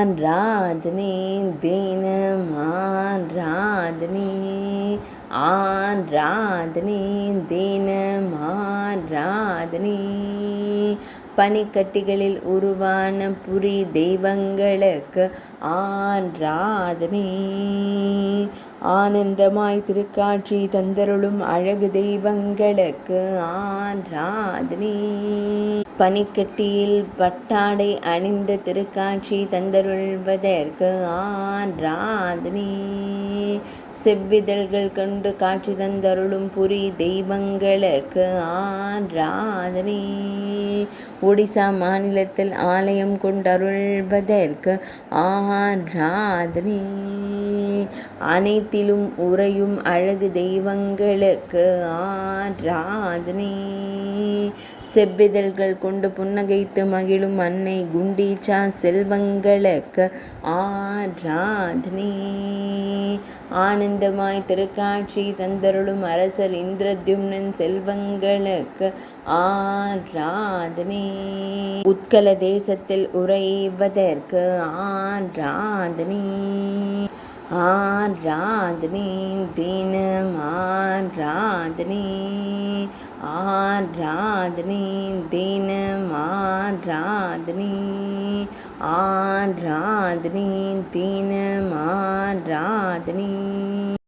ஆராதனை தினம் ஆராதனை ஆராதனை தினம் ஆராதனை பனிக்கட்டிகளில் உருவான புரி தெய்வங்களுக்கு ஆராதனை ஆனந்தமாய் திருக்காட்சி தந்தருளும் அழகு தெய்வங்களுக்கு ஆராதனை பனிக்கட்டியில் பட்டாடை அணிந்த திருக்காட்சி தந்தருள்வதற்கு ஆராதனை செவ்விதழ்கள் கொண்டு காட்சி தந்தருளும் புரி தெய்வங்களுக்கு ஆராதனை ஒடிசா மாநிலத்தில் ஆலயம் கொண்டருள்வதற்கு ஆராதனை அனைத்திலும் உறையும் அழகு தெய்வங்களுக்கு ஆராதனை செவ்விதழ்கள் கொண்டு புன்னகைத்து மகிழும் அன்னை குண்டீச்சா செல்வங்களுக்கு ஆராதனை ஆனந்தமாய் திருக்காட்சி தந்தருளும் அரசர் இந்திரத்யும்னன் செல்வங்களுக்கு ஆராதனை உத்கல தேசத்தில் உறைவதற்கு ஆராதனை ஆராதனை தினம் ஆராதனை ஆராதனை தினம் ஆராதனை ஆராதனை தினம் ஆராதனை